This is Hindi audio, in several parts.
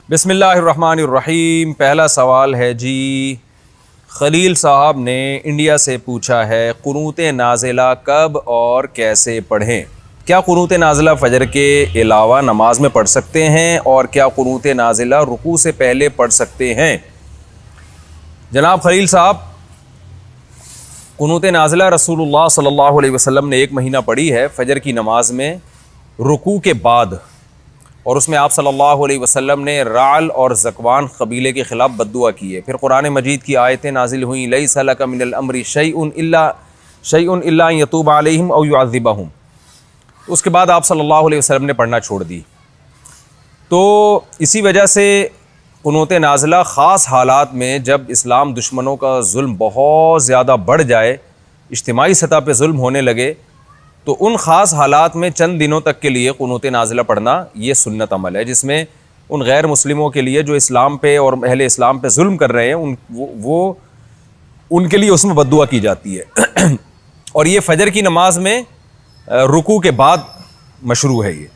बिस्मिल्लाहिर्रहमानिर्रहीम। पहला सवाल है जी, खलील साहब ने इंडिया से पूछा है कुनूत नाज़िला कब और कैसे पढ़ें। क्या कुनूत नाज़िला फ़जर के अलावा नमाज में पढ़ सकते हैं और क्या कुनूत नाज़िला रुकू से पहले पढ़ सकते हैं? जनाब खलील साहब, कुनूत नाज़िला रसूलुल्लाह सल्लल्लाहु अलैहि वसल्लम ने 1 महीना पढ़ी है फ़जर की नमाज में रुकू के बाद, और उसमें आप सल्लल्लाहु अलैहि वसल्लम ने राल और ज़कवान कबीले के ख़िलाफ़ बद्दुआ की है। फिर कुरान मजीद की आयतें नाजिल हुई, लैसा लका मिनल अम्रि शैउन इल्ला अन यतूब अलैहिम औ युअज़्ज़िबहुम। उसके बाद आप सल्लल्लाहु अलैहि वसल्लम ने पढ़ना छोड़ दी। तो इसी वजह से कुनूत नाज़िला ख़ास हालात में, जब इस्लाम दुश्मनों का जुल्म बहुत ज़्यादा बढ़ जाए, इज्तिमाई सतह पर जुल्म होने लगे, तो उन ख़ास हालात में चंद दिनों तक के लिए कुनूत नाज़िला पढ़ना ये सुन्नत अमल है, जिसमें उन गैर मुस्लिमों के लिए जो इस्लाम पे और अहले इस्लाम पे जुल्म कर रहे हैं उनके लिए उसमें बद्दुआ की जाती है। और ये फ़जर की नमाज में रुकू के बाद मशरू है, ये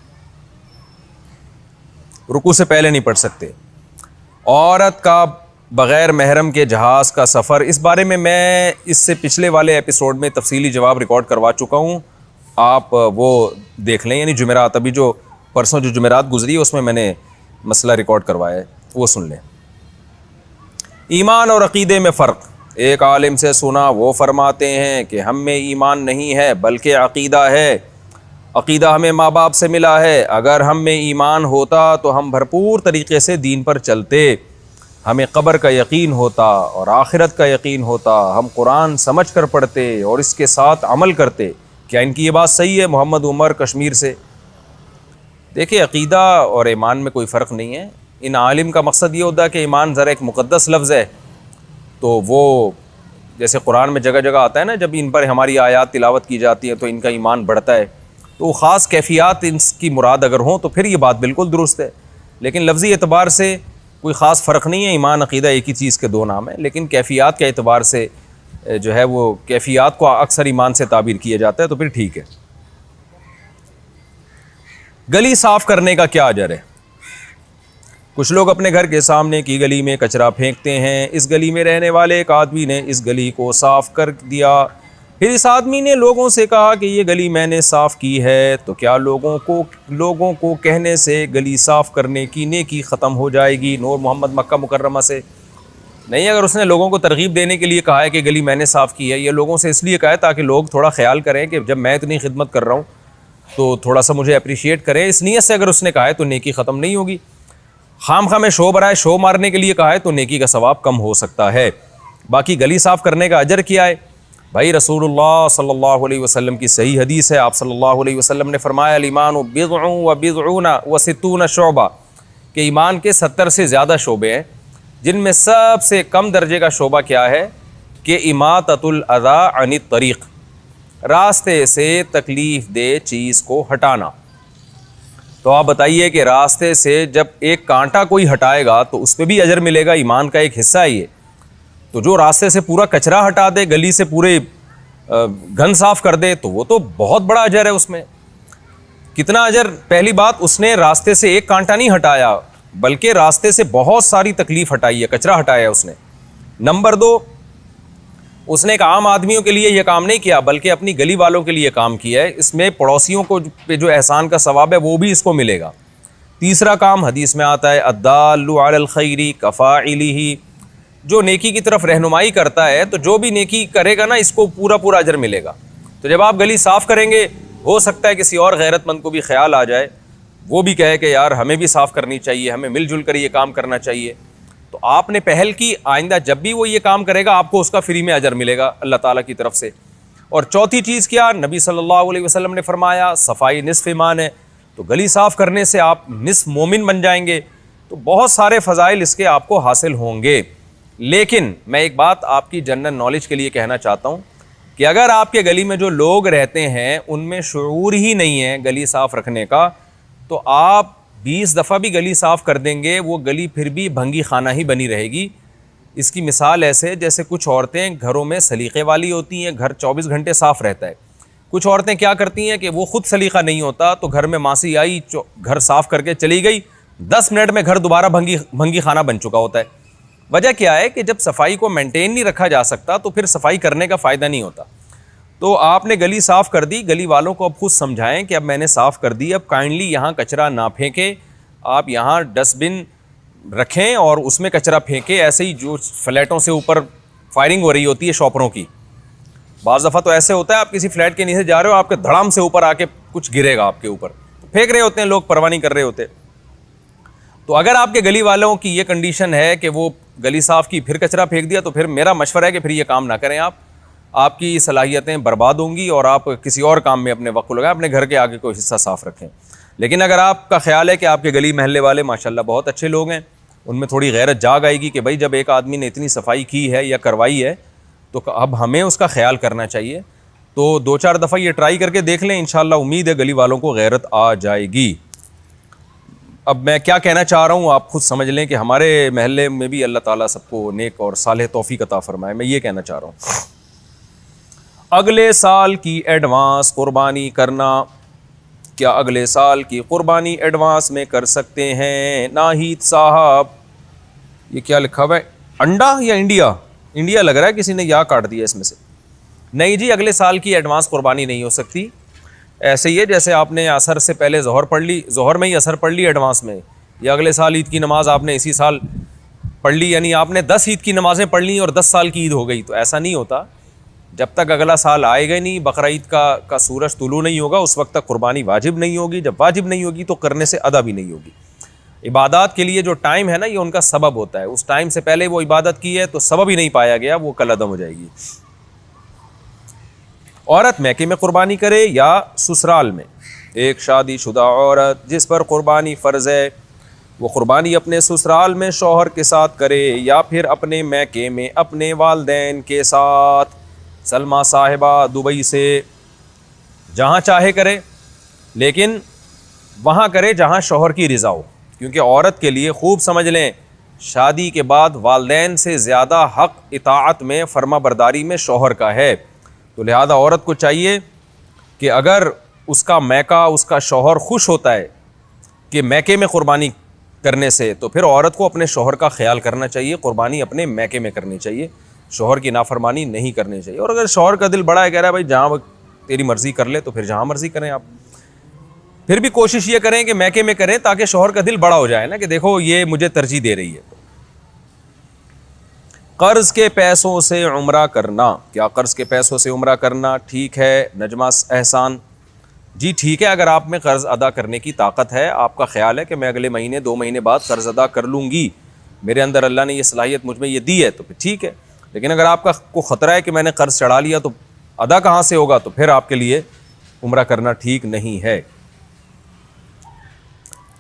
रुकू से पहले नहीं पढ़ सकते। औरत का बग़ैर महरम के जहाज़ का सफ़र, इस बारे में मैं इससे पिछले वाले एपिसोड में तफसीली जवाब रिकॉर्ड करवा चुका हूँ, आप वो देख लें। यानी जुमेरात, अभी जो परसों जो जुमेरात गुजरी है उसमें मैंने मसला रिकॉर्ड करवाया है, वो सुन लें। ईमान और अक़ीदे में फ़र्क। एक आलिम से सुना, वो फरमाते हैं कि हम में ईमान नहीं है बल्कि अक़ीदा है। अक़ीदा हमें माँ बाप से मिला है। अगर हम में ईमान होता तो हम भरपूर तरीक़े से दीन पर चलते, हमें क़ब्र का यकीन होता और आखिरत का यकीन होता, हम कुरान समझ कर पढ़ते और इसके साथ अमल करते। क्या इनकी ये बात सही है? मोहम्मद उमर कश्मीर से। देखिए, अक़ीदा और ईमान में कोई फ़र्क नहीं है। इन आलिम का मकसद ये होता है कि ईमान ज़रा एक मुक़द्दस लफ्ज़ है, तो वो जैसे कुरान में जगह जगह आता है ना, जब इन पर हमारी आयात तिलावत की जाती है तो इनका ईमान बढ़ता है, तो ख़ास कैफ़ियत इनकी मुराद अगर हों तो फिर ये बात बिल्कुल दुरुस्त है। लेकिन लफ्ज़ी एतबार से कोई ख़ास फ़र्क नहीं है। ईमान अक़ीदा एक ही चीज़ के दो नाम है, लेकिन कैफ़ियत के एतबार से जो है वो कैफ़ियत को अक्सर ईमान से ताबीर किया जाता है, तो फिर ठीक है। गली साफ़ करने का क्या अजर है? कुछ लोग अपने घर के सामने की गली में कचरा फेंकते हैं। इस गली में रहने वाले एक आदमी ने इस गली को साफ़ कर दिया। फिर इस आदमी ने लोगों से कहा कि ये गली मैंने साफ़ की है, तो क्या लोगों को कहने से गली साफ़ करने की नेकी ख़त्म हो जाएगी? नूर मोहम्मद, मक्का मुकर्रमा से। नहीं, अगर उसने लोगों को तरगीब देने के लिए कहा है कि गली मैंने साफ़ की है, ये लोगों से इसलिए कहा है ताकि लोग थोड़ा ख्याल करें कि जब मैं इतनी खिदमत कर रहा हूँ तो थोड़ा सा मुझे अप्रिशिएट करें, इस नीयत से अगर उसने कहा है तो नेकी ख़त्म नहीं होगी। खाम में शो बराए शो मारने के लिए कहा है तो नेकी का सवाब कम हो सकता है। बाकी गली साफ़ करने का अजर क्या है? भाई, रसूलुल्लाह सल्लल्लाहु अलैहि वसल्लम की सही हदीस है। आप सल्लल्लाहु अलैहि वसल्लम ने फरमाया, अल-ईमान बिज़उन व बिज़उना व सित्तून शुअबा, कि ईमान के 70 से ज़्यादा शोबे हैं, जिनमें सबसे कम दर्जे का शोबा क्या है कि इमाततुल अज़ा अनित तरीक़, रास्ते से तकलीफ़ दे चीज़ को हटाना। तो आप बताइए कि रास्ते से जब एक कांटा कोई हटाएगा तो उस पर भी अजर मिलेगा, ईमान का एक हिस्सा है ये। तो जो रास्ते से पूरा कचरा हटा दे, गली से पूरे गंद साफ़ कर दे, तो वो तो बहुत बड़ा अजर है उसमें। कितना अजर? पहली बात, उसने रास्ते से एक कांटा नहीं हटाया बल्कि रास्ते से बहुत सारी तकलीफ़ हटाई है, कचरा हटाया है उसने। नंबर 2, उसने एक आम आदमियों के लिए यह काम नहीं किया बल्कि अपनी गली वालों के लिए काम किया है। इसमें पड़ोसियों को पे जो एहसान का सवाब है वो भी इसको मिलेगा। तीसरा काम हदीस में आता है, अद्दाल्लु अलल खैरी कफ़ाइलिही, जो नेकी की तरफ रहनुमाई करता है, तो जो भी नेकी करेगा ना, इसको पूरा पूरा अजर मिलेगा। तो जब आप गली साफ़ करेंगे, हो सकता है किसी और गैरतमंद को भी ख्याल आ जाए, वो भी कहे कि यार हमें भी साफ़ करनी चाहिए, हमें मिलजुल कर ये काम करना चाहिए। तो आपने पहल की, आइंदा जब भी वो ये काम करेगा आपको उसका फ्री में अजर मिलेगा अल्लाह ताला की तरफ से। और चौथी चीज़ क्या? नबी सल्लल्लाहु अलैहि वसल्लम ने फरमाया, सफाई निस्फ़ ईमान है। तो गली साफ़ करने से आप निस्फ़ मोमिन बन जाएंगे। तो बहुत सारे फ़ज़ाइल इसके आपको हासिल होंगे। लेकिन मैं एक बात आपकी जनरल नॉलेज के लिए कहना चाहता हूँ कि अगर आपके गली में जो लोग रहते हैं उनमें शऊर ही नहीं है गली साफ़ रखने का, तो आप 20 दफ़ा भी गली साफ़ कर देंगे, वो गली फिर भी भंगी खाना ही बनी रहेगी। इसकी मिसाल ऐसे, जैसे कुछ औरतें घरों में सलीक़े वाली होती हैं, घर 24 घंटे साफ़ रहता है। कुछ औरतें क्या करती हैं कि वो ख़ुद सलीक़ा नहीं होता, तो घर में मासी आई, घर साफ़ करके चली गई, 10 मिनट में घर दोबारा भंगी खाना बन चुका होता है। वजह क्या है कि जब सफाई को मेंटेन नहीं रखा जा सकता तो फिर सफाई करने का फ़ायदा नहीं होता। तो आपने गली साफ़ कर दी, गली वालों को अब खुद समझाएं कि अब मैंने साफ़ कर दी, अब काइंडली यहाँ कचरा ना फेंकें, आप यहाँ डस्टबिन रखें और उसमें कचरा फेंकें। ऐसे ही जो फ्लैटों से ऊपर फायरिंग हो रही होती है शॉपरों की, बाज़ दफ़ा तो ऐसे होता है आप किसी फ्लैट के नीचे जा रहे हो, आपके धड़ाम से ऊपर आके कुछ गिरेगा आपके ऊपर, तो फेंक रहे होते हैं लोग, परवाह नहीं कर रहे होते। तो अगर आपके गली वालों की ये कंडीशन है कि वो गली साफ़ की फिर कचरा फेंक दिया, तो फिर मेरा मशवरा है कि फिर ये काम ना करें आप, आपकी सलाहियतें बर्बाद होंगी और आप किसी और काम में अपने वक्त को लगाएं, अपने घर के आगे कोई हिस्सा साफ़ रखें। लेकिन अगर आपका ख्याल है कि आपके गली महल्ले वाले माशाल्लाह बहुत अच्छे लोग हैं, उनमें थोड़ी गैरत जाग आएगी कि भाई जब एक आदमी ने इतनी सफाई की है या करवाई है तो अब हमें उसका ख्याल करना चाहिए। तो 2-4 दफ़ा ये ट्राई करके देख लें, इंशाल्लाह उम्मीद है गली वालों को गैरत आ जाएगी। अब मैं क्या कहना चाह रहा हूँ आप खुद समझ लें कि हमारे महल्ले में भी अल्लाह ताला सबको नेक और सालेह तौफीक अता फरमाए। मैं ये कहना चाह रहा हूँ, अगले साल की एडवांस कुर्बानी करना, क्या अगले साल की कुर्बानी एडवांस में कर सकते हैं? नाहिद साहब, ये क्या लिखा हुआ है, अंडा या इंडिया? इंडिया लग रहा है, किसी ने या काट दिया इसमें से। नहीं जी, अगले साल की एडवांस कुर्बानी नहीं हो सकती। ऐसे ही है जैसे आपने असर से पहले ज़ोहर पढ़ ली, ज़ोहर में ही असर पढ़ ली एडवांस में, या अगले साल ईद की नमाज़ आपने इसी साल पढ़ ली, यानी आपने 10 ईद की नमाज़ें पढ़ ली और 10 साल की ईद हो गई। तो ऐसा नहीं होता, जब तक अगला साल आएगा नहीं, बकरा ईद का सूरज तुलू नहीं होगा, उस वक्त तक कुर्बानी वाजिब नहीं होगी। जब वाजिब नहीं होगी तो करने से अदा भी नहीं होगी। इबादत के लिए जो टाइम है ना, ये उनका सबब होता है। उस टाइम से पहले वो इबादत की है तो सबब ही नहीं पाया गया, वो कल अदम हो जाएगी। औरत मैके में कुर्बानी करे या ससुराल में? एक शादीशुदा औरत जिस पर कुर्बानी फ़र्ज़ है, वो कुर्बानी अपने ससुराल में शौहर के साथ करे या फिर अपने मैके में अपने वालिदैन के साथ। सलमा साहिबा दुबई से, जहाँ चाहे करे, लेकिन वहाँ करे जहाँ शौहर की रिज़ा हो, क्योंकि औरत के लिए खूब समझ लें, शादी के बाद वालिदैन से ज़्यादा हक़ इताअत में, फर्मा बरदारी में शौहर का है। तो लिहाजा औरत को चाहिए कि अगर उसका मैका, उसका शौहर खुश होता है कि मैके में कुर्बानी करने से, तो फिर औरत को अपने शौहर का ख्याल करना चाहिए, कुर्बानी अपने मैके में करनी चाहिए, शौहर की नाफरमानी नहीं करनी चाहिए। और अगर शौहर का दिल बड़ा है, कह रहा है भाई जहाँ तेरी मर्ज़ी कर ले, तो फिर जहाँ मर्ज़ी करें आप। फिर भी कोशिश ये करें कि मैके में करें ताकि शौहर का दिल बड़ा हो जाए ना, कि देखो ये मुझे तरजीह दे रही है। कर्ज़ के पैसों से उम्रा करना, क्या कर्ज़ के पैसों से उम्रा करना ठीक है? नजमा एहसान, जी ठीक है। अगर आप में कर्ज़ अदा करने की ताकत है, आपका ख्याल है कि मैं अगले महीने 2 महीने बाद कर्ज़ अदा कर लूँगी, मेरे अंदर अल्लाह ने ये सलाहियत मुझ में ये दी है, तो फिर ठीक है। लेकिन अगर आपका को ख़तरा है कि मैंने कर्ज़ चढ़ा लिया तो अदा कहाँ से होगा, तो फिर आपके लिए उम्रा करना ठीक नहीं है।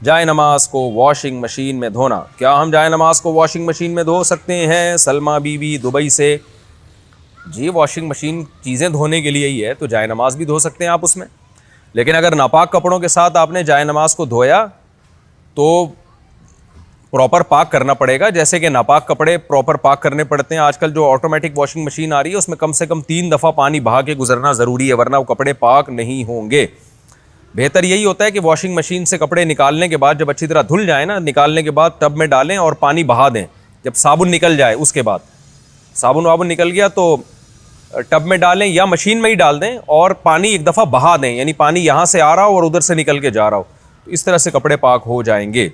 जाए नमाज को वॉशिंग मशीन में धोना, क्या हम जाए नमाज को वॉशिंग मशीन में धो सकते हैं? सलमा बीवी दुबई से, जी वॉशिंग मशीन चीज़ें धोने के लिए ही है, तो जाए नमाज भी धो सकते हैं आप उसमें। लेकिन अगर नापाक कपड़ों के साथ आपने जाए नमाज को धोया तो प्रॉपर पाक करना पड़ेगा, जैसे कि नापाक कपड़े प्रॉपर पाक करने पड़ते हैं। आजकल जो ऑटोमेटिक वॉशिंग मशीन आ रही है उसमें कम से कम 3 दफ़ा पानी बहा के गुजरना ज़रूरी है, वरना वो कपड़े पाक नहीं होंगे। बेहतर यही होता है कि वॉशिंग मशीन से कपड़े निकालने के बाद जब अच्छी तरह धुल जाए ना, निकालने के बाद टब में डालें और पानी बहा दें। जब साबुन निकल जाए, उसके बाद साबुन वाबुन निकल गया तो टब में डालें या मशीन में ही डाल दें और पानी एक दफ़ा बहा दें, यानी पानी यहाँ से आ रहा हो और उधर से निकल के जा रहा हो, तो इस तरह से कपड़े पाक हो जाएंगे।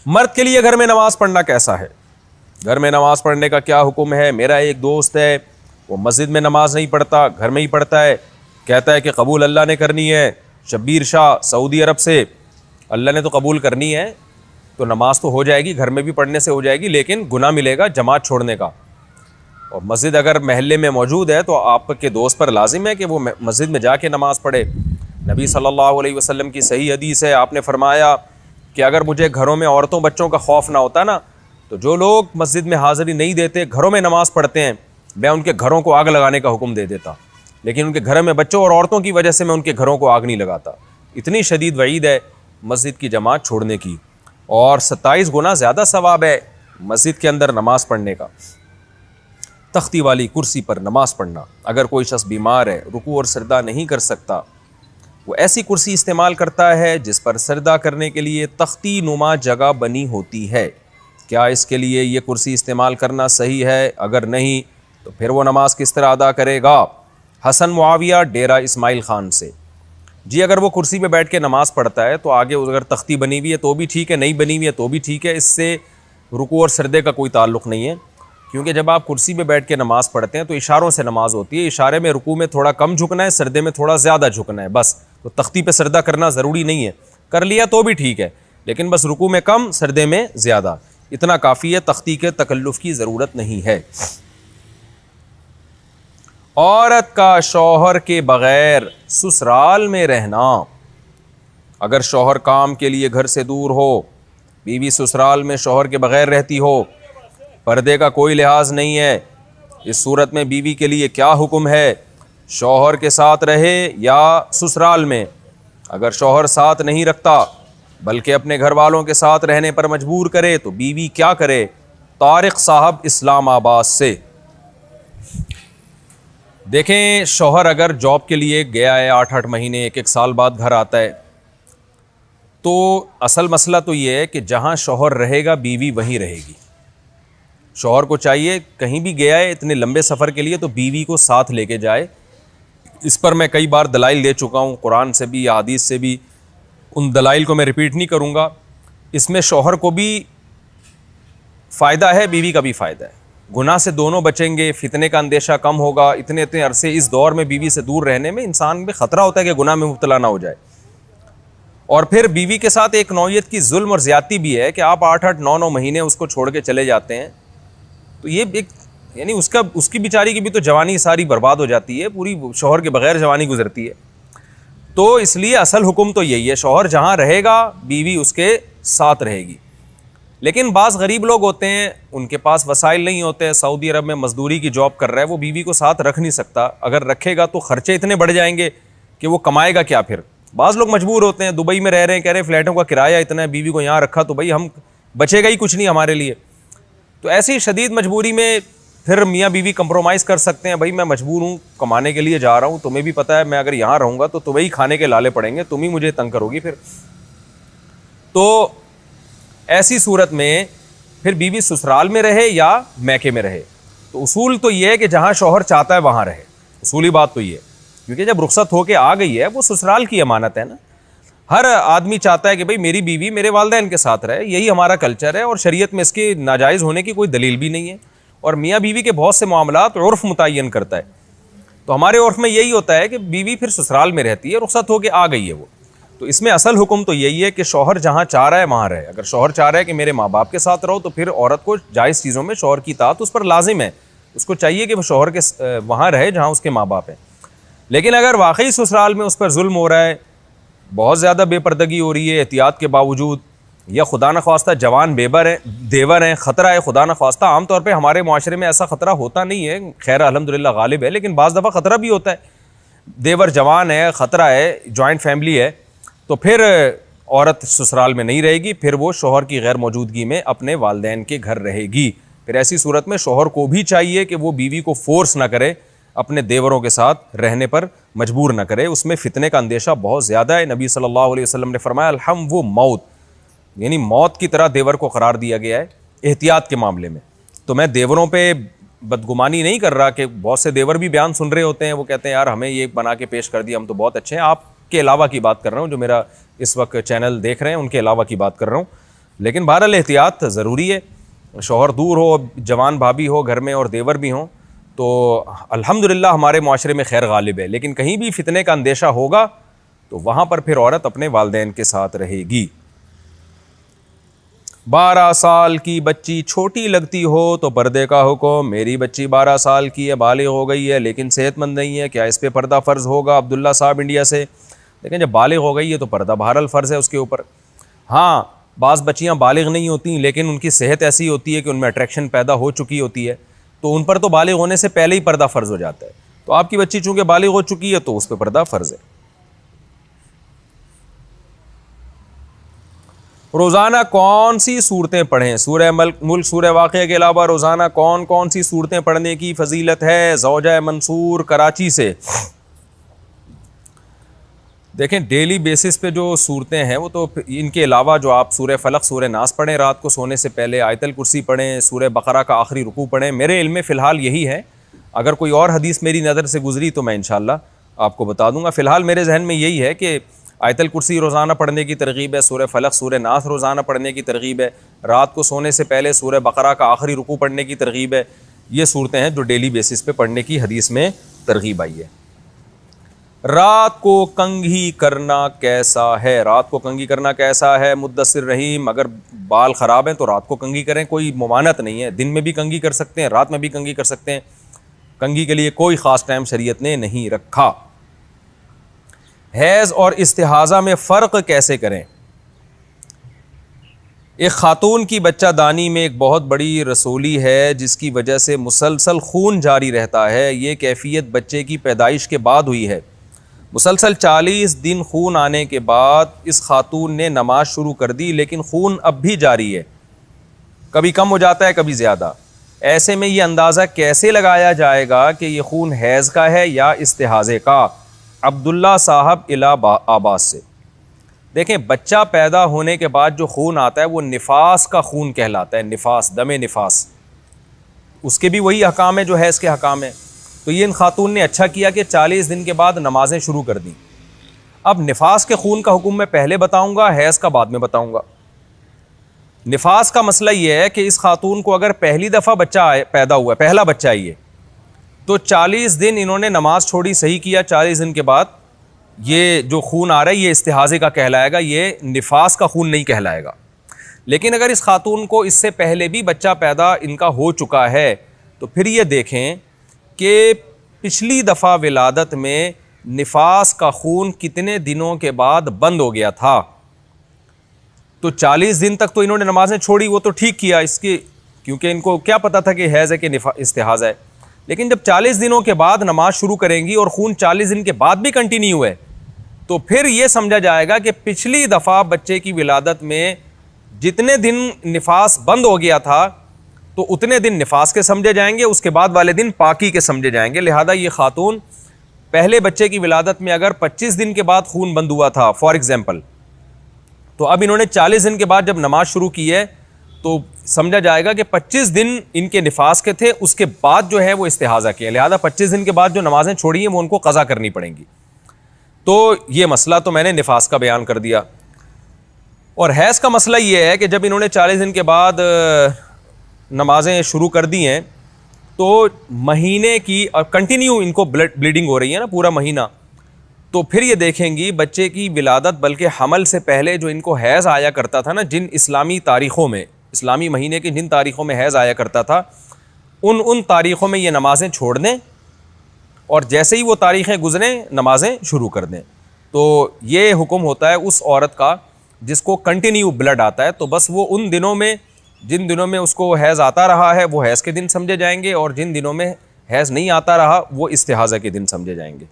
मर्द के लिए घर में नमाज़ पढ़ना कैसा है? घर में नमाज़ पढ़ने का क्या हुक्म है? मेरा एक दोस्त है, वो मस्जिद में नमाज नहीं पढ़ता, घर में ही पढ़ता है, कहता है कि कबूल अल्लाह ने करनी है। शब्बीर शाह सऊदी अरब से, अल्लाह ने तो कबूल करनी है तो नमाज तो हो जाएगी, घर में भी पढ़ने से हो जाएगी, लेकिन गुनाह मिलेगा जमात छोड़ने का। और मस्जिद अगर महल्ले में मौजूद है तो आपके दोस्त पर लाजिम है कि वो मस्जिद में जाके नमाज़ पढ़े। नबी सल्लल्लाहु अलैहि वसल्लम की सही हदीस है, आपने फरमाया कि अगर मुझे घरों में औरतों बच्चों का खौफ ना होता ना, तो जो लोग मस्जिद में हाज़िरी नहीं देते, घरों में नमाज़ पढ़ते हैं, मैं उनके घरों को आग लगाने का हुक्म दे देता। लेकिन उनके घर में बच्चों और औरतों की वजह से मैं उनके घरों को आग नहीं लगाता। इतनी शदीद वईद है मस्जिद की जमात छोड़ने की, और 27 गुना ज़्यादा सवाब है मस्जिद के अंदर नमाज़ पढ़ने का। तख्ती वाली कुर्सी पर नमाज़ पढ़ना, अगर कोई शख्स बीमार है, रुकू और सजदा नहीं कर सकता, वो ऐसी कुर्सी इस्तेमाल करता है जिस पर सजदा करने के लिए तख्ती नुमा जगह बनी होती है। क्या इसके लिए ये कुर्सी इस्तेमाल करना सही है? अगर नहीं तो फिर वो नमाज किस तरह अदा करेगा? हसन मुआविया डेरा इस्माइल ख़ान से। जी, अगर वो कुर्सी पे बैठ के नमाज़ पढ़ता है तो आगे अगर तख्ती बनी हुई है तो भी ठीक है, नहीं बनी हुई है तो भी ठीक है। इससे रुकू और सजदे का कोई ताल्लुक़ नहीं है, क्योंकि जब आप कुर्सी पे बैठ के नमाज़ पढ़ते हैं तो इशारों से नमाज होती है। इशारे में रुकू में थोड़ा कम झुकना है, सजदे में थोड़ा ज़्यादा झुकना है, बस। तो तख्ती पे सजदा करना ज़रूरी नहीं है, कर लिया तो भी ठीक है, लेकिन बस रुकू में कम, सजदे में ज़्यादा, इतना काफ़ी है। तख्ती के तकल्लुफ़ की ज़रूरत नहीं है। औरत का शौहर के बग़ैर ससुराल में रहना। अगर शौहर काम के लिए घर से दूर हो, बीवी ससुराल में शौहर के बग़ैर रहती हो, पर्दे का कोई लिहाज नहीं है, इस सूरत में बीवी के लिए क्या हुक्म है? शौहर के साथ रहे या ससुराल में? अगर शौहर साथ नहीं रखता बल्कि अपने घर वालों के साथ रहने पर मजबूर करे तो बीवी क्या करे? तारिक साहब इस्लामाबाद से। देखें, शौहर अगर जॉब के लिए गया है 8-8 महीने, 1-1 साल बाद घर आता है, तो असल मसला तो ये है कि जहाँ शौहर रहेगा बीवी वहीं रहेगी। शौहर को चाहिए कहीं भी गया है इतने लंबे सफ़र के लिए तो बीवी को साथ लेके जाए। इस पर मैं कई बार दलाइल दे चुका हूँ, कुरान से भी, हदीस से भी। उन दलाइल को मैं रिपीट नहीं करूँगा। इसमें शौहर को भी फ़ायदा है, बीवी का भी फ़ायदा है। गुनाह से दोनों बचेंगे, फितने का अंदेशा कम होगा। इतने इतने अरसे इस दौर में बीवी से दूर रहने में इंसान में ख़तरा होता है कि गुनाह में मुब्तला ना हो जाए। और फिर बीवी के साथ एक नौयत की जुल्म और ज़्यादती भी है कि आप 8-8, 9-9 महीने उसको छोड़ के चले जाते हैं, तो ये एक यानी उसकी बेचारी की भी तो जवानी सारी बर्बाद हो जाती है, पूरी शौहर के बग़ैर जवानी गुजरती है। तो इसलिए असल हुक्म तो यही है, शौहर जहाँ रहेगा बीवी उसके साथ रहेगी। लेकिन बाज़ गरीब लोग होते हैं, उनके पास वसाइल नहीं होते हैं, सऊदी अरब में मजदूरी की जॉब कर रहा है, वो बीवी को साथ रख नहीं सकता। अगर रखेगा तो ख़र्चे इतने बढ़ जाएंगे कि वो कमाएगा क्या फिर। बाज़ लोग मजबूर होते हैं, दुबई में रह रहे हैं, कह रहे हैं फ़्लैटों का किराया इतना है, बीवी को यहाँ रखा तो भाई हम बचेगा ही कुछ नहीं हमारे लिए। तो ऐसी शदीद मजबूरी में फिर मियाँ बीवी कंप्रोमाइज़ कर सकते हैं, भाई मैं मजबूर हूँ, कमाने के लिए जा रहा हूँ, तुम्हें भी पता है मैं अगर यहाँ रहूँगा तो तुम्हें ही खाने के लाले पड़ेंगे, तुम ही मुझे तंग करोगी फिर। तो ऐसी सूरत में फिर बीवी ससुराल में रहे या मैके में रहे, तो उसूल तो ये है कि जहाँ शौहर चाहता है वहाँ रहे। उसूली बात तो ये है, क्योंकि जब रुखसत होके आ गई है वो ससुराल की अमानत है ना। हर आदमी चाहता है कि भाई मेरी बीवी मेरे वालिदैन के साथ रहे, यही हमारा कल्चर है और शरीयत में इसके नाजायज़ होने की कोई दलील भी नहीं है। और मियाँ बीवी के बहुत से मामलात उर्फ़ मुतय्यन करता है, तो हमारे उर्फ़ में यही होता है कि बीवी फिर ससुराल में रहती है, रुखसत होके आ गई है वो। तो इसमें असल हुक्म तो यही है कि शौहर जहाँ चाह रहा है वहाँ रहे। अगर शौहर चाह रहा है कि मेरे माँ बाप के साथ रहो, तो फिर औरत को जायज़ चीज़ों में शौहर की इताअत उस पर लाजिम है। उसको चाहिए कि वो शौहर के वहाँ रहे जहाँ उसके माँ बाप हैं। लेकिन अगर वाकई ससुराल में उस पर जुल्म हो रहा है, बहुत ज़्यादा बेपर्दगी हो रही है एहतियात के बावजूद, या खुदा न ख्वास्ता जवान देवर हैं, ख़तरा है खुदा न ख्वास्ता। आमतौर पर हमारे माशरे में ऐसा ख़तरा होता नहीं है, खैर अल्हम्दुलिल्लाह गालिब है, लेकिन बाज़ दफ़ा ख़तरा भी होता है। देवर जवान है, ख़तरा है, जॉइंट फैमिली है, तो फिर औरत ससुराल में नहीं रहेगी, फिर वो शौहर की गैर मौजूदगी में अपने वालिदैन के घर रहेगी। फिर ऐसी सूरत में शौहर को भी चाहिए कि वो बीवी को फोर्स ना करे, अपने देवरों के साथ रहने पर मजबूर न करे। उसमें फितने का अंदेशा बहुत ज़्यादा है। नबी सल्लल्लाहु अलैहि वसल्लम ने फरमाया अलहम वो मौत, यानी मौत की तरह देवर को करार दिया गया है एहतियात के मामले में। तो मैं देवरों पे बदगुमानी नहीं कर रहा कि बहुत से देवर भी बयान सुन रहे होते हैं, वो कहते हैं यार हमें ये बना के पेश कर दिया, हम तो बहुत अच्छे हैं। आपके अलावा की बात कर रहा हूँ, जो मेरा इस वक्त चैनल देख रहे हैं उनके अलावा की बात कर रहा हूँ। लेकिन बहरहाल एहतियात ज़रूरी है। शौहर दूर हो, जवान भाभी हो घर में और देवर भी हों, तो अल्हम्दुलिल्लाह हमारे माशरे में खैर गालिब है। लेकिन कहीं भी फितने का अंदेशा होगा तो वहाँ पर फिर औरत अपने वालिदैन के साथ रहेगी। 12 साल की बच्ची छोटी लगती हो तो पर्दे का हुक्म। मेरी बच्ची 12 साल की है, बालिग हो गई है लेकिन सेहतमंद नहीं है, क्या इस पे पर्दा फ़र्ज़ होगा? अब्दुल्ला साहब इंडिया से। लेकिन जब बालिग हो गई है तो पर्दा बहरहाल फ़र्ज़ है उसके ऊपर। हाँ, बाज़ बच्चियाँ बालिग नहीं होती लेकिन उनकी सेहत ऐसी होती है कि उनमें अट्रैक्शन पैदा हो चुकी होती है, तो उन पर तो बालिग होने से पहले ही पर्दा फ़र्ज़ हो जाता है। तो आपकी बच्ची चूँकि बालिग हो चुकी है तो उस पर पर्दा फ़र्ज़ है। रोज़ाना कौन सी सूरतें पढ़ें? सूरह मुल्क, सूरह वाक़िया के अलावा रोज़ाना कौन कौन सी सूरतें पढ़ने की फजीलत है? ज़ौजा मंसूर कराची से। देखें डेली बेसिस पे जो सूरतें हैं वो तो इनके अलावा जो आप सूरह फलक सूरह नास पढ़ें रात को सोने से पहले, आयतल कुर्सी पढ़ें, सूरह बकरा का आखिरी रुकू पढ़ें, मेरे इल्म में फ़िलहाल यही है। अगर कोई और हदीस मेरी नज़र से गुजरी तो मैं इंशाअल्लाह आपको बता दूंगा। फ़िलहाल मेरे जहन में यही है कि आयतल कुर्सी रोज़ाना पढ़ने की तरगीब है, सूरह फलक सूरह नास रोज़ाना पढ़ने की तरगीब है, रात को सोने से पहले सूरह बकरा का आखिरी रुकू पढ़ने की तरगीब है। ये सूरतें हैं जो डेली बेसिस पे पढ़ने की हदीस में तरगीब आई है। रात को कंघी करना कैसा है? रात को कंघी करना कैसा है? मुद्दसिर रहीम, अगर बाल ख़राब हैं तो रात को कंघी करें, कोई मुमानत नहीं है। दिन में भी कंघी कर सकते हैं, रात में भी कंघी कर सकते हैं। कंघी के लिए कोई ख़ास टाइम शरीयत ने नहीं रखा। हैज़ और इस्तिहाज़ा में फ़र्क कैसे करें? एक ख़ातून की बच्चा दानी में एक बहुत बड़ी रसोली है जिसकी वजह से मुसलसल खून जारी रहता है। ये कैफियत बच्चे की पैदाइश के बाद हुई है। मुसलसल 40 दिन खून आने के बाद इस खातून ने नमाज शुरू कर दी, लेकिन खून अब भी जारी है, कभी कम हो जाता है कभी ज़्यादा। ऐसे में ये अंदाज़ा कैसे लगाया जाएगा कि ये खून हैज़ का है या इस्तिहाज़े का? अब्दुल्ला साहब इलाहाबाद से। देखें, बच्चा पैदा होने के बाद जो खून आता है वो निफास का खून कहलाता है। निफास, दमे निफास, उसके भी वही हकाम है जो हैज़ के हकाम है। तो ये इन खातून ने अच्छा किया कि 40 दिन के बाद नमाजें शुरू कर दी। अब निफास के खून का हुक्म मैं पहले बताऊंगा, हैज़ का बाद में बताऊंगा। निफास का मसला ये है कि इस खातून को अगर पहली दफ़ा बच्चा पैदा हुआ, पहला बच्चा ये, तो 40 दिन इन्होंने नमाज छोड़ी, सही किया। 40 दिन के बाद ये जो खून आ रहा है ये इस्तिहाज़े का कहलाएगा, ये निफास का खून नहीं कहलाएगा। लेकिन अगर इस खातून को इससे पहले भी बच्चा पैदा इनका हो चुका है तो फिर ये देखें कि पिछली दफ़ा विलादत में निफास का खून कितने दिनों के बाद बंद हो गया था। तो 40 दिन तक तो इन्होंने नमाजें छोड़ी, वो तो ठीक किया इसके, क्योंकि इनको क्या पता था कि हैज़ है कि इस्तिहाज़ा है। लेकिन जब 40 दिनों के बाद नमाज शुरू करेंगी और खून 40 दिन के बाद भी कंटिन्यू है तो फिर ये समझा जाएगा कि पिछली दफ़ा बच्चे की विलादत में जितने दिन निफास बंद हो गया था तो उतने दिन निफास के समझे जाएंगे, उसके बाद वाले दिन पाकी के समझे जाएंगे। लिहाजा ये खातून पहले बच्चे की विलादत में अगर 25 दिन के बाद खून बंद हुआ था फॉर एग्जांपल, तो अब इन्होंने 40 दिन के बाद जब नमाज शुरू की है तो समझा जाएगा कि 25 दिन इनके निफास के थे, उसके बाद जो है वो इस्तिहाज़ा किया। लिहाजा 25 दिन के बाद जो नमाजें छोड़ी हैं वो उनको क़ज़ा करनी पड़ेंगी। तो ये मसला तो मैंने निफास का बयान कर दिया। और हैज़ का मसला ये है कि जब इन्होंने 40 दिन के बाद नमाजें शुरू कर दी हैं तो महीने की कंटिन्यू इनको ब्लीडिंग हो रही है ना पूरा महीना, तो फिर ये देखेंगी बच्चे की विलादत बल्कि हमल से पहले जो इनको हैज़ आया करता था ना, जिन इस्लामी तारीख़ों में, इस्लामी महीने की जिन तारीख़ों में हैज़ आया करता था उन तारीख़ों में ये नमाज़ें छोड़ दें और जैसे ही वो तारीख़ें गुजरें नमाजें शुरू कर दें। तो ये हुक्म होता है उस औरत का जिसको कंटिन्यू ब्लड आता है। तो बस वो उन दिनों में, जिन दिनों में उसको हैज़ आता रहा है वो हैज़ के दिन समझे जाएंगे और जिन दिनों में हैज़ नहीं आता रहा वो इस्तिहाज़ा के दिन समझे जाएंगे।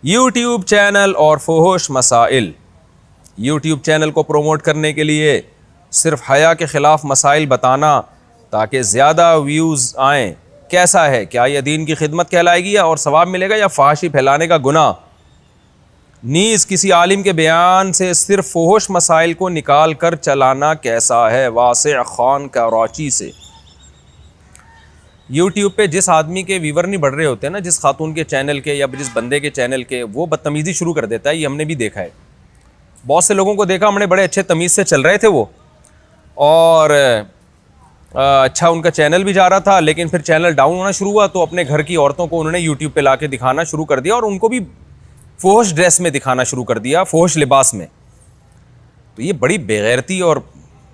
यूट्यूब चैनल और फुहुश मसाइल। यूट्यूब चैनल को प्रोमोट करने के लिए सिर्फ हया के ख़िलाफ़ मसाइल बताना ताकि ज़्यादा व्यूज़ आएँ, कैसा है? क्या यह दीन की खिदमत कहलाएगी या और सवाब मिलेगा या फाहशी फैलाने का गुनाह? नीज़ किसी आलिम के बयान से सिर्फ फुहुश मसाइल को निकाल कर चलाना कैसा है? वासिअ खान कराची से। यूट्यूब पे जिस आदमी के व्यूवर नहीं बढ़ रहे होते हैं ना, जिस खातून के चैनल के या जिस बंदे के चैनल के, वो बदतमीज़ी शुरू कर देता है। ये हमने भी देखा है, बहुत से लोगों को देखा हमने, बड़े अच्छे तमीज़ से चल रहे थे वो, और अच्छा उनका चैनल भी जा रहा था, लेकिन फिर चैनल डाउन होना शुरू हुआ तो अपने घर की औरतों को उन्होंने यूट्यूब पे ला के दिखाना शुरू कर दिया और उनको भी फुहुश ड्रेस में दिखाना शुरू कर दिया, फुहुश लिबास में। तो ये बड़ी बेगैरती और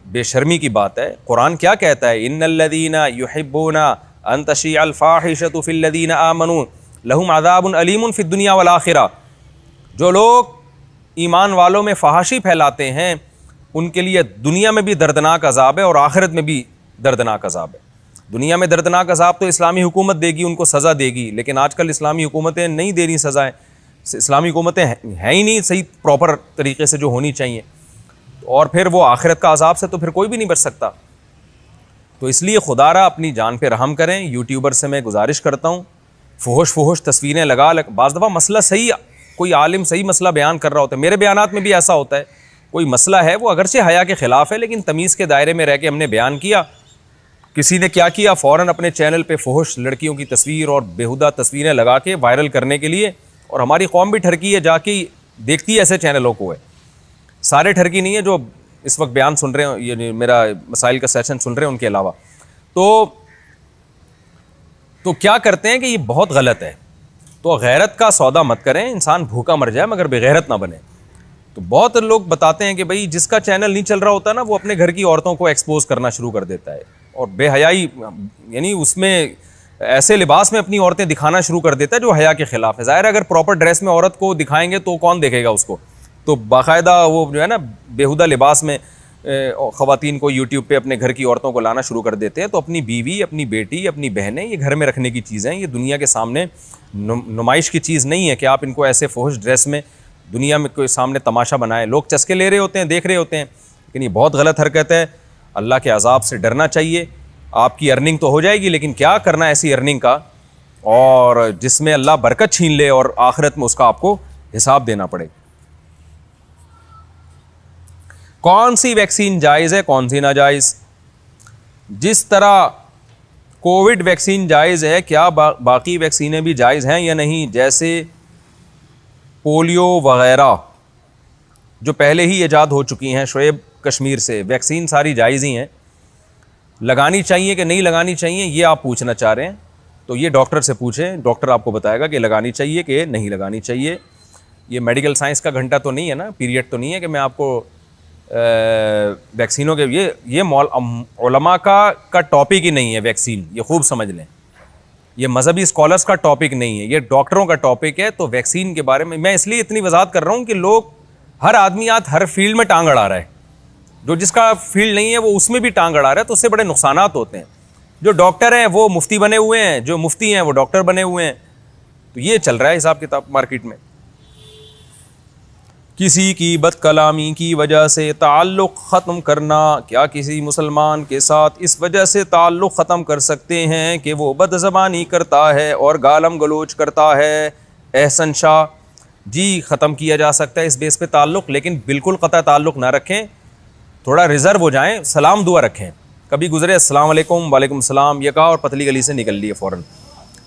बेशर्मी की बात है। कुरान क्या कहता है? इन्नल्लज़ीना युहिब्बूना अन तशीअल फाहिशतु फिल्लज़ीना आमनू लहुम अज़ाबुन अलीमुन फ़िद्दुनिया वल आखिरा। जो लोग ईमान वालों में फहाशी फैलाते हैं उनके लिए दुनिया में भी दर्दनाक अज़ाब है और आखिरत में भी दर्दनाक अज़ाब है। दुनिया में दर्दनाक अज़ाब तो इस्लामी हुकूमत देगी, उनको सज़ा देगी, लेकिन आजकल इस्लामी हुकूमतें नहीं दे रही सज़ाएँ। इस्लामी हुकूमतें हैं ही नहीं सही प्रॉपर तरीके से जो होनी चाहिए, और फिर वो आखिरत का अज़ाब से तो फिर कोई भी नहीं बच सकता। तो इसलिए खुदारा अपनी जान पे रहम करें। यूट्यूबर से मैं गुजारिश करता हूँ फुहश तस्वीरें बाज़ दफ़ा मसला सही, कोई आलिम सही मसला बयान कर रहा होता है, मेरे बयानात में भी ऐसा होता है, कोई मसला है वो अगरचे हया के ख़िलाफ़ है लेकिन तमीज़ के दायरे में रह के हमने बयान किया। किसी ने क्या किया, फ़ौरन अपने चैनल पे फुहश लड़कियों की तस्वीर और बेहुदा तस्वीरें लगा के वायरल करने के लिए, और हमारी कौम भी ठरकी है, जाके देखती है ऐसे चैनलों को है, सारे ठरकी नहीं है जो इस वक्त बयान सुन रहे हैं, ये मेरा मसाइल का सेशन सुन रहे हैं उनके अलावा। तो क्या करते हैं कि ये बहुत गलत है, तो गैरत का सौदा मत करें, इंसान भूखा मर जाए मगर बेगैरत ना बने। तो बहुत लोग बताते हैं कि भाई जिसका चैनल नहीं चल रहा होता ना, वो अपने घर की औरतों को एक्सपोज करना शुरू कर देता है और बेहयाई, यानी उसमें ऐसे लिबास में अपनी औरतें दिखाना शुरू कर देता है जो हया के ख़िलाफ़ है। ज़ाहिर है अगर प्रॉपर ड्रेस में औरत को दिखाएंगे तो कौन देखेगा उसको, तो बाकायदा वो जो है ना बेहुदा लिबास में ख़वातीन को यूट्यूब पे अपने घर की औरतों को लाना शुरू कर देते हैं। तो अपनी बीवी, अपनी बेटी, अपनी बहनें, ये घर में रखने की चीज़ें हैं, ये दुनिया के सामने नुमाइश की चीज़ नहीं है कि आप इनको ऐसे फुहश ड्रेस में दुनिया में कोई सामने तमाशा बनाएं। लोग चस्के ले रहे होते हैं, देख रहे होते हैं, लेकिन ये बहुत गलत हरकत है। अल्लाह के अजाब से डरना चाहिए। आपकी अर्निंग तो हो जाएगी, लेकिन क्या करना ऐसी अर्निंग का और जिसमें अल्लाह बरकत छीन ले और आखिरत में उसका आपको हिसाब देना पड़े। कौन सी वैक्सीन जायज़ है, कौन सी नाजायज़? जिस तरह कोविड वैक्सीन जायज़ है, क्या बाकी वैक्सीनें भी जायज़ हैं या नहीं? जैसे पोलियो वगैरह जो पहले ही ईजाद हो चुकी हैं शुएब कश्मीर से, वैक्सीन सारी जायज़ ही हैं। लगानी चाहिए कि नहीं लगानी चाहिए, ये आप पूछना चाह रहे हैं, तो ये डॉक्टर से पूछें, डॉक्टर आपको बताएगा कि लगानी चाहिए कि नहीं लगानी चाहिए। ये मेडिकल साइंस का घंटा तो नहीं है ना, पीरियड तो नहीं है कि मैं आपको वैक्सीनों के ये उलमा का टॉपिक ही नहीं है वैक्सीन, ये खूब समझ लें। ये मजहबी स्कॉलर्स का टॉपिक नहीं है, ये डॉक्टरों का टॉपिक है। तो वैक्सीन के बारे में मैं इसलिए इतनी वजाहत कर रहा हूँ कि लोग, हर आदमी आज हर फील्ड में टांग अड़ा रहा है, जो जिसका फील्ड नहीं है वो उसमें भी टांग अड़ा रहा है, तो उससे बड़े नुकसानात होते हैं। जो डॉक्टर हैं वो मुफ्ती बने हुए हैं, जो मुफ्ती हैं वो डॉक्टर बने हुए हैं, तो ये चल रहा है हिसाब किताब मार्केट में। किसी की बदकलामी की वजह से ताल्लुक़ ख़त्म करना, क्या किसी मुसलमान के साथ इस वजह से ताल्लुक़ ख़त्म कर सकते हैं कि वो बदज़बानी करता है और गालम गलोच करता है? एहसन शाह जी, ख़त्म किया जा सकता है इस बेस पे ताल्लुक़, लेकिन बिल्कुल क़तई ताल्लुक़ ना रखें, थोड़ा रिज़र्व हो जाएं, सलाम दुआ रखें। कभी गुज़रे अस्सलाम वालेकुम, वालेकुम सलाम ये कहा और पतली गली से निकल लिए फ़ौरन।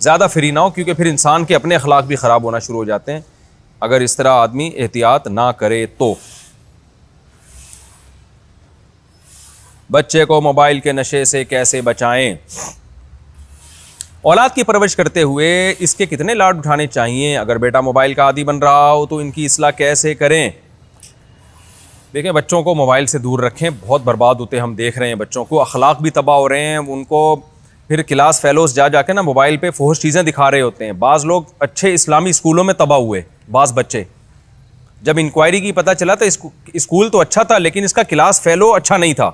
ज़्यादा फ्री ना हो, क्योंकि फिर इंसान के अपने अखलाक भी ख़राब होना शुरू हो जाते हैं अगर इस तरह आदमी एहतियात ना करे तो। बच्चे को मोबाइल के नशे से कैसे बचाएं? औलाद की परवरिश करते हुए इसके कितने लाड उठाने चाहिए? अगर बेटा मोबाइल का आदी बन रहा हो तो इनकी इस्लाह कैसे करें? देखें, बच्चों को मोबाइल से दूर रखें, बहुत बर्बाद होते हैं, हम देख रहे हैं बच्चों को, अखलाक भी तबाह हो रहे हैं, उनको फिर क्लास फेलोज जा के ना मोबाइल पे फुहश चीज़ें दिखा रहे होते हैं। बाज़ लोग अच्छे इस्लामी स्कूलों में तबाह हुए, बाज़ बच्चे, जब इंक्वायरी की पता चला तो स्कूल तो अच्छा था लेकिन इसका क्लास फेलो अच्छा नहीं था।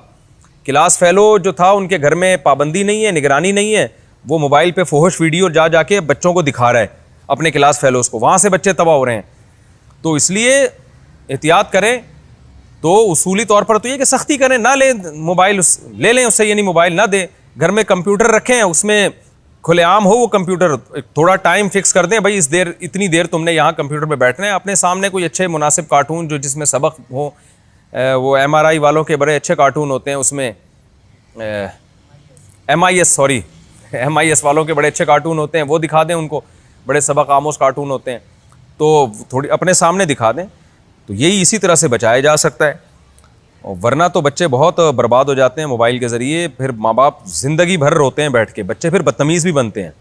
क्लास फेलो जो था उनके घर में पाबंदी नहीं है, निगरानी नहीं है, वो मोबाइल पे फुहश वीडियो जाके बच्चों को दिखा रहा है अपने क्लास फेलोज़ को, वहाँ से बच्चे तबाह हो रहे हैं। तो इसलिए एहतियात करें। तो उसूली तौर पर तो ये कि सख्ती करें, ना ले मोबाइल, ले लें उससे, यानी मोबाइल ना दें। घर में कंप्यूटर रखें, उसमें खुलेआम हो वो कंप्यूटर, थोड़ा टाइम फिक्स कर दें, भाई इतनी देर तुमने यहाँ कंप्यूटर पे बैठना है। अपने सामने कोई अच्छे मुनासिब कार्टून जो जिसमें सबक हो, वो MRI वालों के बड़े अच्छे कार्टून होते हैं, उसमें MIS वालों के बड़े अच्छे कार्टून होते हैं, वो दिखा दें उनको, बड़े सबक आमोज कार्टून होते हैं, तो थोड़ी अपने सामने दिखा दें। तो यही इसी तरह से बचाया जा सकता है, और वरना तो बच्चे बहुत बर्बाद हो जाते हैं मोबाइल के ज़रिए। फिर माँ बाप ज़िंदगी भर रोते हैं बैठ के, बच्चे फिर बदतमीज़ भी बनते हैं।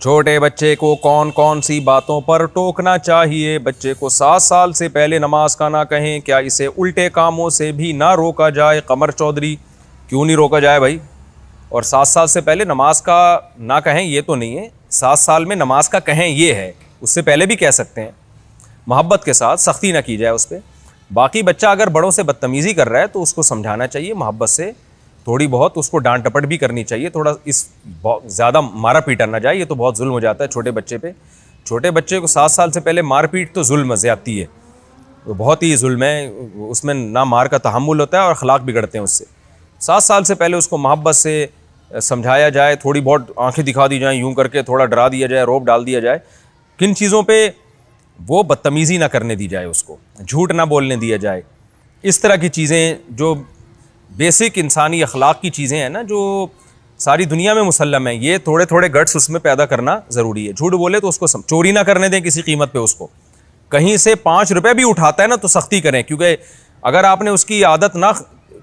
छोटे बच्चे को कौन कौन सी बातों पर टोकना चाहिए? बच्चे को 7 साल से पहले नमाज का ना कहें, क्या इसे उल्टे कामों से भी ना रोका जाए? कमर चौधरी, क्यों नहीं रोका जाए भाई? और 7 साल से पहले नमाज का ना कहें ये तो नहीं है, 7 साल में नमाज का कहें ये है, उससे पहले भी कह सकते हैं, मोहब्बत के साथ, सख्ती ना की जाए उस पर। बाकी बच्चा अगर बड़ों से बदतमीज़ी कर रहा है तो उसको समझाना चाहिए मोहब्बत से, थोड़ी बहुत उसको डांट टपट भी करनी चाहिए, थोड़ा ज़्यादा मारा पीटा ना जाए, ये तो बहुत जुल्म हो जाता है छोटे बच्चे पे। छोटे बच्चे को 7 साल से पहले मार पीट तो जुल्म ज़्यादती है, तो बहुत ही जुल्म है, उसमें ना मार का तहम्मुल होता है और अखलाक बिगड़ते हैं उससे। 7 साल से पहले उसको मोहब्बत से समझाया जाए, थोड़ी बहुत आंखें दिखा दी जाएं, यूं करके थोड़ा डरा दिया जाए, रौब डाल दिया जाए, किन चीज़ों पे वो बदतमीज़ी ना करने दी जाए, उसको झूठ ना बोलने दिया जाए। इस तरह की चीज़ें जो बेसिक इंसानी अखलाक की चीज़ें हैं ना, जो सारी दुनिया में मुसल्लम है, ये थोड़े थोड़े गट्स उसमें पैदा करना ज़रूरी है। झूठ बोले तो उसको चोरी ना करने दें किसी कीमत पे, उसको कहीं से 5 रुपये भी उठाता है ना तो सख्ती करें, क्योंकि अगर आपने उसकी आदत ना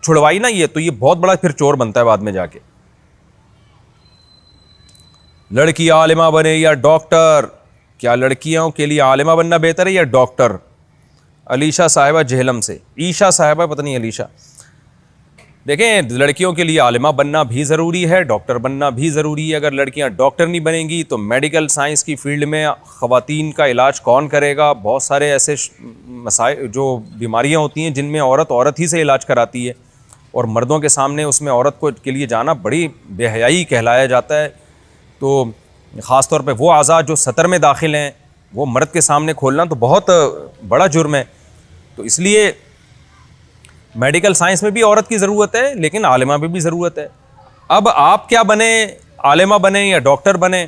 छुड़वाई ना ये, तो ये बहुत बड़ा फिर चोर बनता है बाद में जाके। लड़की आलिमा बने या डॉक्टर, क्या लड़कियों के लिए आलिमा बनना बेहतर है या डॉक्टर? अलीशा साहिबा जहलम से, ईशा साहिबा पता नहीं अलीशा। देखें, लड़कियों के लिए आलिमा बनना भी ज़रूरी है, डॉक्टर बनना भी ज़रूरी है। अगर लड़कियां डॉक्टर नहीं बनेंगी तो मेडिकल साइंस की फील्ड में ख़वातीन का इलाज कौन करेगा? बहुत सारे ऐसे मसाइल जो बीमारियां होती हैं जिनमें औरत ही से इलाज कराती है, और मर्दों के सामने उसमें औरत को के लिए जाना बड़ी बेहयाई कहलाया जाता है। तो ख़ास तौर पे वो आज़ा जो सतर में दाखिल हैं, वो मर्द के सामने खोलना तो बहुत बड़ा जुर्म है। तो इसलिए मेडिकल साइंस में भी औरत की ज़रूरत है, लेकिन आलिमा में भी ज़रूरत है। अब आप क्या बने, आलिमा बने या डॉक्टर बने?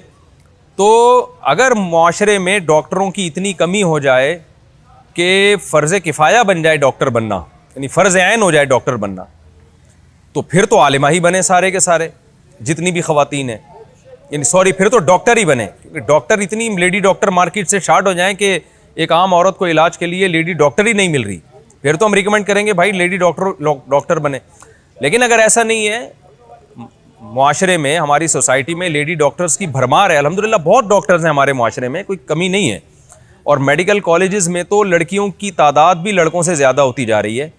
तो अगर मुआशरे में डॉक्टरों की इतनी कमी हो जाए कि फ़र्ज़ किफ़ाया बन जाए डॉक्टर बनना, यानी फ़र्ज़ ऐन हो जाए डॉक्टर बनना, तो फिर तो आलिमा ही बने सारे के सारे, जितनी भी ख़वातीन हैं, यानी सॉरी, फिर तो डॉक्टर ही बने। क्योंकि डॉक्टर, इतनी लेडी डॉक्टर मार्केट से शार्ट हो जाएं कि एक आम औरत को इलाज के लिए लेडी डॉक्टर ही नहीं मिल रही, फिर तो हम रिकमेंड करेंगे भाई लेडी डॉक्टर बने। लेकिन अगर ऐसा नहीं है, मुआशरे में, हमारी सोसाइटी में लेडी डॉक्टर्स की भरमार है, अल्हम्दुलिल्लाह बहुत डॉक्टर्स हैं हमारे मुआशरे में, कोई कमी नहीं है। और मेडिकल कॉलेजेस में तो लड़कियों की तादाद भी लड़कों से ज़्यादा होती जा रही है।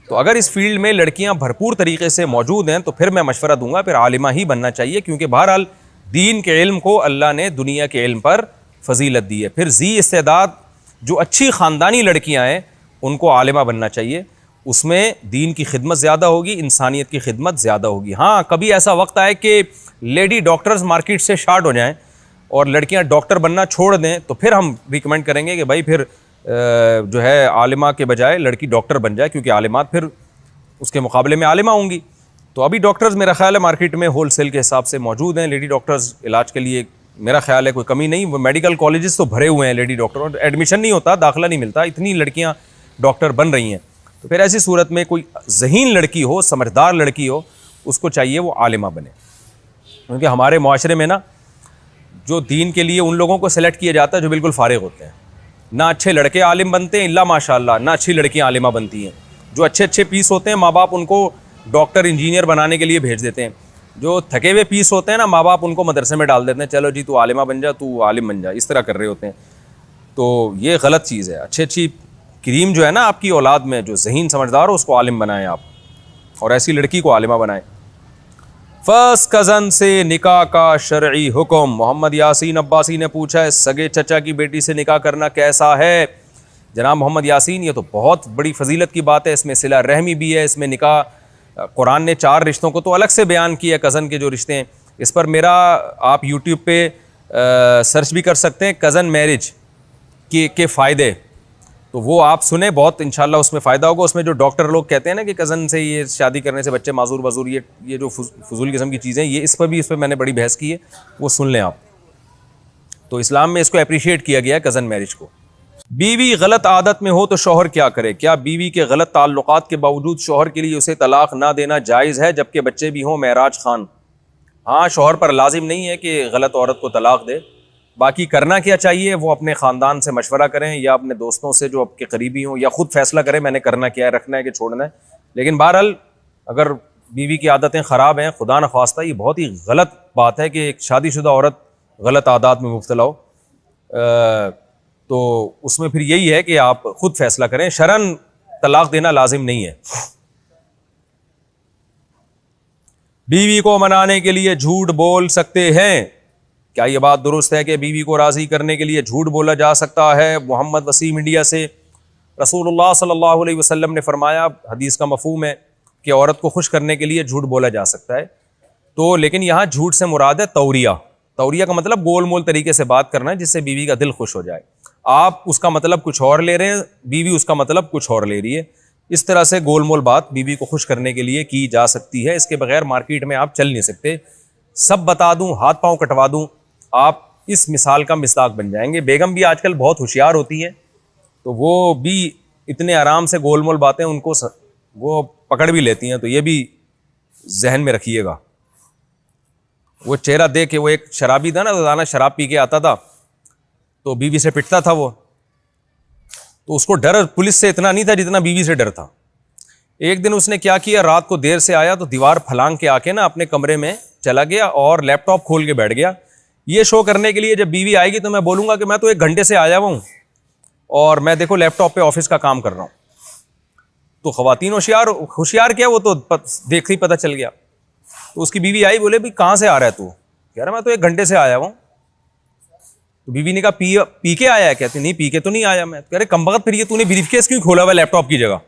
तो अगर इस फील्ड में लड़कियां भरपूर तरीके से मौजूद हैं तो फिर मैं मशवरा दूंगा फिर आलिमा ही बनना चाहिए, क्योंकि बहरहाल दीन के इल्म को अल्लाह ने दुनिया के इल्म पर फजीलत दी है। फिर जी इस्तेदाद जो अच्छी ख़ानदानी लड़कियां हैं उनको आलिमा बनना चाहिए, उसमें दीन की खिदमत ज़्यादा होगी, इंसानियत की खिदमत ज़्यादा होगी। हाँ, कभी ऐसा वक्त आए कि लेडी डॉक्टर्स मार्केट से शार्ट हो जाएं और लड़कियां डॉक्टर बनना छोड़ दें, तो फिर हम रिकमेंड करेंगे कि भाई फिर जो है आलिमा के बजाय लड़की डॉक्टर बन जाए, क्योंकि आलिमात फिर उसके मुकाबले में आलिमा होंगी। तो अभी डॉक्टर्स मेरा ख्याल है मार्केट में होल सेल के हिसाब से मौजूद हैं, लेडी डॉक्टर्स इलाज के लिए मेरा ख्याल है कोई कमी नहीं। वो मेडिकल कॉलेजेस तो भरे हुए हैं लेडी डॉक्टर, एडमिशन नहीं होता, दाखिला नहीं मिलता, इतनी लड़कियां डॉक्टर बन रही हैं। तो फिर ऐसी सूरत में कोई ज़हीन लड़की हो, समझदार लड़की हो, उसको चाहिए वो आलिमा बने। क्योंकि हमारे मुआशरे में ना जो दीन के लिए उन लोगों को सेलेक्ट किया जाता है जो बिल्कुल फारिग होते हैं, ना अच्छे लड़के आलिम बनते हैं इल्ला माशाअल्लाह, ना अच्छी लड़कियां आलिमा बनती हैं। जो अच्छे अच्छे पीस होते हैं माँ बाप उनको डॉक्टर इंजीनियर बनाने के लिए भेज देते हैं, जो थके हुए पीस होते हैं ना माँ बाप उनको मदरसे में डाल देते हैं, चलो जी तू आलिमा बन जा, तू आलिम बन जा, इस तरह कर रहे होते हैं। तो ये गलत चीज़ है। अच्छी क्रीम जो है ना आपकी औलाद में, जो ज़हीन समझदार हो, उसको आलिम बनाएं आप, और ऐसी लड़की को आलिमा बनाएं। फर्स्ट कज़न से निकाह का शरई हुक्म। मोहम्मद यासीन अब्बासी ने पूछा है, सगे चचा की बेटी से निकाह करना कैसा है? जनाब मोहम्मद यासीन, ये तो बहुत बड़ी फजीलत की बात है, इसमें सिला रहमी भी है, इसमें निकाह, कुरान ने 4 रिश्तों को तो अलग से बयान किया, कज़न के जो रिश्ते हैं। इस पर मेरा आप यूट्यूब पे सर्च भी कर सकते हैं, कज़न मैरिज के फ़ायदे, तो वो आप सुने, बहुत इंशाल्लाह उसमें फ़ायदा होगा। उसमें जो डॉक्टर लोग कहते हैं ना कि कज़न से ये शादी करने से बच्चे माजूर वजूर, ये जो फजूल किस्म की चीज़ें, ये इस पर मैंने बड़ी बहस की है, वो सुन लें आप। तो इस्लाम में इसको अप्रिशिएट किया गया है कज़न मैरिज को। बीवी गलत आदत में हो तो शौहर क्या करे? क्या बीवी के गलत ताल्लुकात के बावजूद शौहर के लिए उसे तलाक ना देना जायज़ है, जबकि बच्चे भी हों? महराज खान, हाँ, शौहर पर लाजिम नहीं है कि गलत औरत को तलाक दे। बाकी करना क्या चाहिए वो अपने ख़ानदान से मशवरा करें या अपने दोस्तों से जो आपके करीबी हों, या ख़ुद फैसला करें मैंने करना क्या है, रखना है कि छोड़ना है। लेकिन बहरहाल अगर बीवी की आदतें ख़राब हैं, खुदा न ख्वास्ता, ये बहुत ही गलत बात है कि एक शादीशुदा औरत गलत आदत में मुब्तला हो, तो उसमें फिर यही है कि आप खुद फैसला करें। शरन तलाक देना लाजिम नहीं है। बीवी को मनाने के लिए झूठ बोल सकते हैं? क्या यह बात दुरुस्त है कि बीवी को राज़ी करने के लिए झूठ बोला जा सकता है? मोहम्मद वसीम इंडिया से, रसूलुल्लाह सल्लल्लाहु अलैहि वसल्लम ने फरमाया, हदीस का मफहूम है कि औरत को खुश करने के लिए झूठ बोला जा सकता है। तो लेकिन यहाँ झूठ से मुराद है तौरिया। तौरिया का मतलब गोल मोल तरीके से बात करना है जिससे बीवी का दिल खुश हो जाए। आप उसका मतलब कुछ और ले रहे हैं, बीवी उसका मतलब कुछ और ले रही है। इस तरह से गोल मोल बात बीवी को खुश करने के लिए की जा सकती है, इसके बगैर मार्केट में आप चल नहीं सकते। सब बता दूं, हाथ पांव कटवा दूं, आप इस मिसाल का मिस्दाक बन जाएंगे। बेगम भी आजकल बहुत होशियार होती हैं, तो वो भी इतने आराम से गोल मोल बातें उनको वो पकड़ भी लेती हैं, तो ये भी जहन में रखिएगा। वो चेहरा देख के, वो एक शराबी था ना, रोजाना शराब पी के आता था, तो बीवी से पिटता था वो, तो उसको डर पुलिस से इतना नहीं था जितना बीवी से डर था। एक दिन उसने क्या किया, रात को देर से आया तो दीवार फलांग के आके ना अपने कमरे में चला गया और लैपटॉप खोल के बैठ गया, ये शो करने के लिए जब बीवी आएगी तो मैं बोलूंगा कि मैं तो 1 घंटे से आया हुआ हूं और मैं देखो लैपटॉप पे ऑफिस का काम कर रहा हूं। तो खवातीन होशियार क्या, वो तो देखते ही पता चल गया। तो उसकी बीवी आई, बोले भाई कहां से आ रहा है तू? कह रहा मैं तो 1 घंटे से आया हूं। तो बीवी ने कहा पी के आया है? कहते नहीं पी के तो नहीं आया मैं। कह रहे कमबख्त, फिर ये तूने ब्रीफकेस क्यों खोला हुआ लैपटॉप की जगह?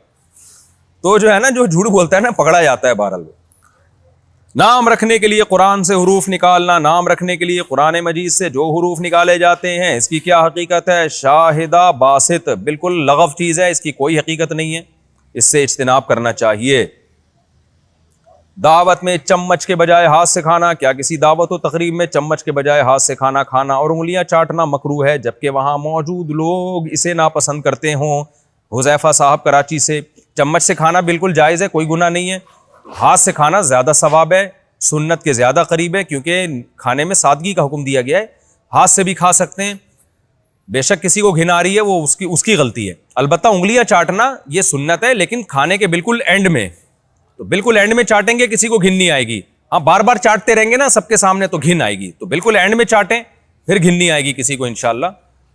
तो जो है ना, जो झूठ बोलता है ना, पकड़ा जाता है। बहरहाल नाम रखने के लिए कुरान से हुरूफ निकालना, नाम रखने के लिए कुरान मजीद से जो हुरूफ निकाले जाते हैं, इसकी क्या हकीकत है? शाहिदा बासित, बिल्कुल लगव चीज़ है, इसकी कोई हकीकत नहीं है, इससे इज्तिनाब करना चाहिए। दावत में चम्मच के बजाय हाथ से खाना, क्या किसी दावत व तकरीब में चम्मच के बजाय हाथ से खाना खाना और उंगलियां चाटना मकरूह है, जबकि वहां मौजूद लोग इसे नापसंद करते हों? हुज़ैफा साहब कराची से, चम्मच से खाना बिल्कुल जायज़ है, कोई गुनाह नहीं है। हाथ से खाना ज़्यादा सवाब है, सुन्नत के ज़्यादा करीब है, क्योंकि खाने में सादगी का हुक्म दिया गया है। हाथ से भी खा सकते हैं, बेशक किसी को घिन आ रही है वो उसकी गलती है। अलबत्ता उंगलियां चाटना ये सुन्नत है, लेकिन खाने के बिल्कुल एंड में, तो बिल्कुल एंड में चाटेंगे किसी को घिन नहीं आएगी। हाँ, बार बार चाटते रहेंगे ना सबके सामने तो घिन आएगी, तो बिल्कुल एंड में चाटें, फिर घिन नहीं आएगी किसी को इंशाअल्लाह।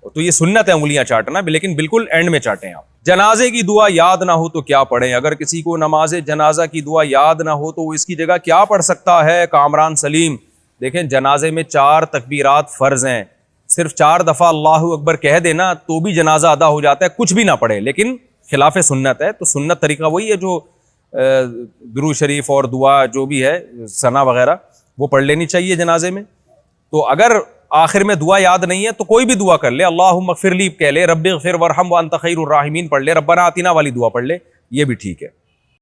तो ये सुन्नत है उंगलियां चाटना, लेकिन बिल्कुल एंड में चाटें आप। जनाजे की दुआ याद ना हो तो क्या पढ़ें? अगर किसी को नमाज जनाजा की दुआ याद ना हो तो वो इसकी जगह क्या पढ़ सकता है? कामरान सलीम, देखें जनाजे में 4 तकबीरात फ़र्ज हैं, सिर्फ 4 दफ़ा अल्लाहु अकबर कह देना तो भी जनाजा अदा हो जाता है, कुछ भी ना पढ़े, लेकिन खिलाफ सुन्नत है। तो सुन्नत तरीका वही है जो दुरूद शरीफ और दुआ जो भी है सना वगैरह वो पढ़ लेनी चाहिए जनाजे में। तो अगर आखिर में दुआ याद नहीं है तो कोई भी दुआ कर ले, अल्लाहुम्मा ग़फ़िरली कह ले, रब्बिग़फ़िर वरहम व अंत ख़ैरुर राहिमीन पढ़ ले, रब्बना आतिना वाली दुआ पढ़ ले, ये भी ठीक है।